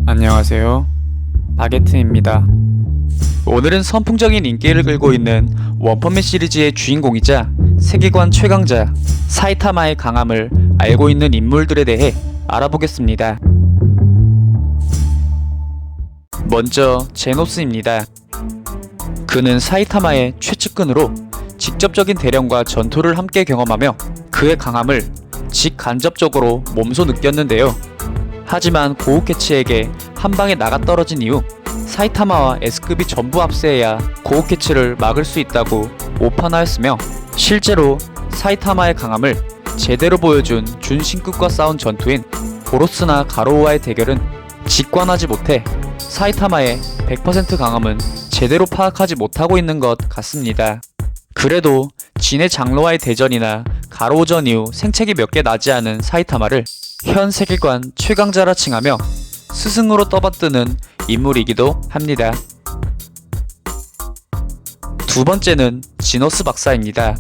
안녕하세요. 바게트입니다. 오늘은 선풍적인 인기를 끌고 있는 원펀맨 시리즈의 주인공이자 세계관 최강자 사이타마의 강함을 알고 있는 인물들에 대해 알아보겠습니다. 먼저 제노스입니다. 그는 사이타마의 최측근으로 직접적인 대령과 전투를 함께 경험하며 그의 강함을 직간접적으로 몸소 느꼈는데요. 하지만 고우케츠에게 한방에 나가떨어진 이후 사이타마와 S급이 전부 합세해야 고우케츠를 막을 수 있다고 오판하였으며, 실제로 사이타마의 강함을 제대로 보여준 준신급과 싸운 전투인 보로스나 가로우와의 대결은 직관하지 못해 사이타마의 100% 강함은 제대로 파악하지 못하고 있는 것 같습니다. 그래도 진의 장로와의 대전이나 가로우전 이후 생책이 몇 개 나지 않은 사이타마를 현 세계관 최강자라 칭하며 스승으로 떠받드는 인물이기도 합니다. 두 번째는 지너스 박사입니다.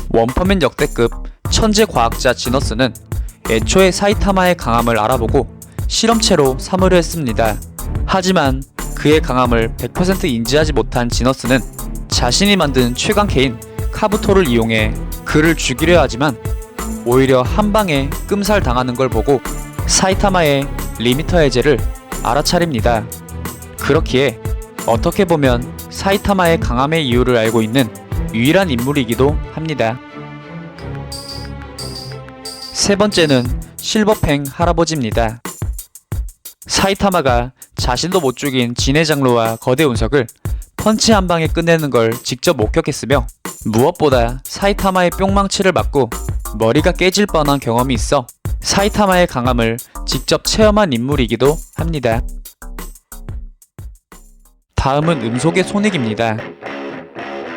원펀맨 역대급 천재 과학자 지너스는 애초에 사이타마의 강함을 알아보고 실험체로 삼으려 했습니다. 하지만 그의 강함을 100% 인지하지 못한 지너스는 자신이 만든 최강캐인 카부토를 이용해 그를 죽이려 하지만 오히려 한방에 끔살 당하는 걸 보고 사이타마의 리미터 해제를 알아차립니다. 그렇기에 어떻게 보면 사이타마의 강함의 이유를 알고 있는 유일한 인물이기도 합니다. 세 번째는 실버팽 할아버지입니다. 사이타마가 자신도 못 죽인 진의 장로와 거대 운석을 펀치 한 방에 끝내는 걸 직접 목격했으며, 무엇보다 사이타마의 뿅망치를 맞고 머리가 깨질 뻔한 경험이 있어 사이타마의 강함을 직접 체험한 인물이기도 합니다. 다음은 음속의 소닉입니다.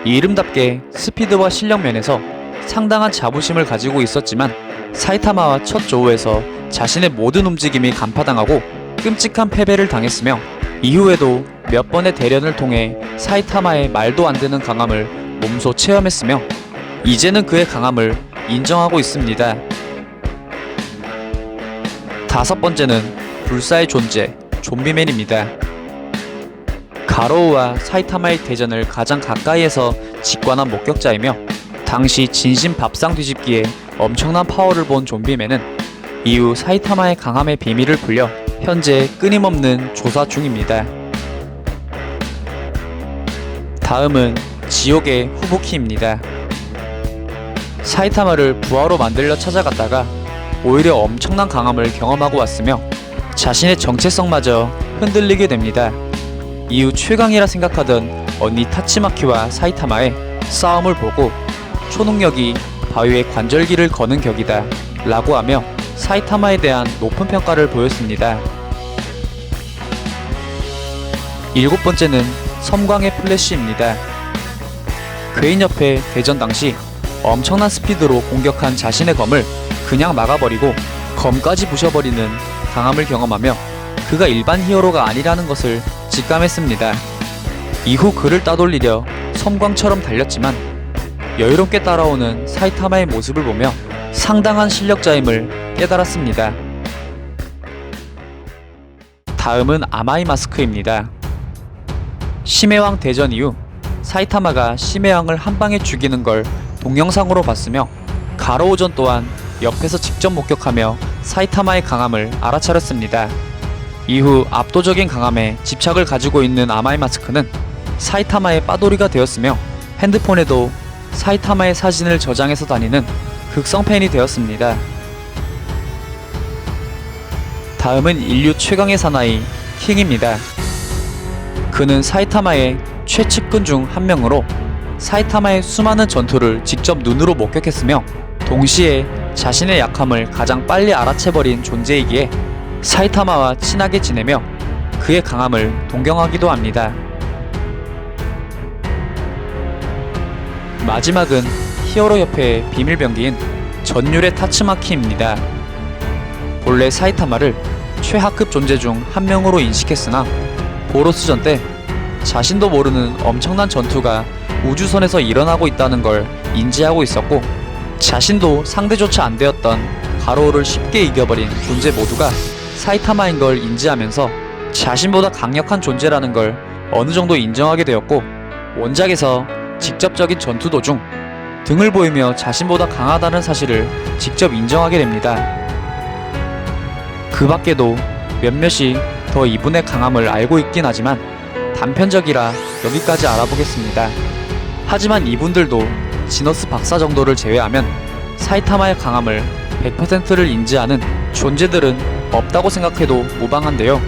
이름답게 스피드와 실력 면에서 상당한 자부심을 가지고 있었지만 사이타마와 첫 조우에서 자신의 모든 움직임이 간파당하고 끔찍한 패배를 당했으며, 이후에도 몇 번의 대련을 통해 사이타마의 말도 안 되는 강함을 몸소 체험했으며 이제는 그의 강함을 인정하고 있습니다. 다섯 번째는 불사의 존재 좀비맨입니다. 가로우와 사이타마의 대전을 가장 가까이에서 직관한 목격자이며 당시 진심 밥상 뒤집기에 엄청난 파워를 본 좀비맨은 이후 사이타마의 강함의 비밀을 풀려 현재 끊임없는 조사 중입니다. 다음은 지옥의 후부키입니다. 사이타마를 부하로 만들려 찾아갔다가 오히려 엄청난 강함을 경험하고 왔으며 자신의 정체성마저 흔들리게 됩니다. 이후 최강이라 생각하던 언니 타치마키와 사이타마의 싸움을 보고 초능력이 바위에 관절기를 거는 격이다 라고 하며 사이타마에 대한 높은 평가를 보였습니다. 일곱 번째는 섬광의 플래시입니다. 괴인 옆에 대전 당시 엄청난 스피드로 공격한 자신의 검을 그냥 막아버리고 검까지 부셔버리는 강함을 경험하며 그가 일반 히어로가 아니라는 것을 직감했습니다. 이후 그를 따돌리려 섬광처럼 달렸지만 여유롭게 따라오는 사이타마의 모습을 보며 상당한 실력자임을 깨달았습니다. 다음은 아마이 마스크입니다. 심해왕 대전 이후 사이타마가 심해왕을 한방에 죽이는 걸 동영상으로 봤으며 가로우전 또한 옆에서 직접 목격하며 사이타마의 강함을 알아차렸습니다. 이후 압도적인 강함에 집착을 가지고 있는 아마이 마스크는 사이타마의 빠돌이가 되었으며 핸드폰에도 사이타마의 사진을 저장해서 다니는 극성 팬이 되었습니다. 다음은 인류 최강의 사나이 킹입니다. 그는 사이타마의 최측근 중 한 명으로 사이타마의 수많은 전투를 직접 눈으로 목격했으며 동시에 자신의 약함을 가장 빨리 알아채버린 존재이기에 사이타마와 친하게 지내며 그의 강함을 동경하기도 합니다. 마지막은 히어로협회의 비밀병기인 전율의 타츠마키입니다. 본래 사이타마를 최하급 존재 중 한 명으로 인식했으나 보로스전 때 자신도 모르는 엄청난 전투가 우주선에서 일어나고 있다는 걸 인지하고 있었고 자신도 상대조차 안 되었던 가로우를 쉽게 이겨버린 존재 모두가 사이타마인 걸 인지하면서 자신보다 강력한 존재라는 걸 어느 정도 인정하게 되었고, 원작에서 직접적인 전투 도중 등을 보이며 자신보다 강하다는 사실을 직접 인정하게 됩니다. 그 밖에도 몇몇이 더 이분의 강함을 알고 있긴 하지만 단편적이라 여기까지 알아보겠습니다. 하지만 이분들도 지너스 박사 정도를 제외하면 사이타마의 강함을 100%를 인지하는 존재들은 없다고 생각해도 무방한데요.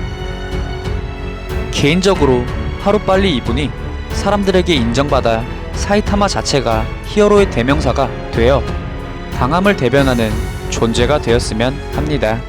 개인적으로 하루빨리 이분이 사람들에게 인정받아 사이타마 자체가 히어로의 대명사가 되어 강함을 대변하는 존재가 되었으면 합니다.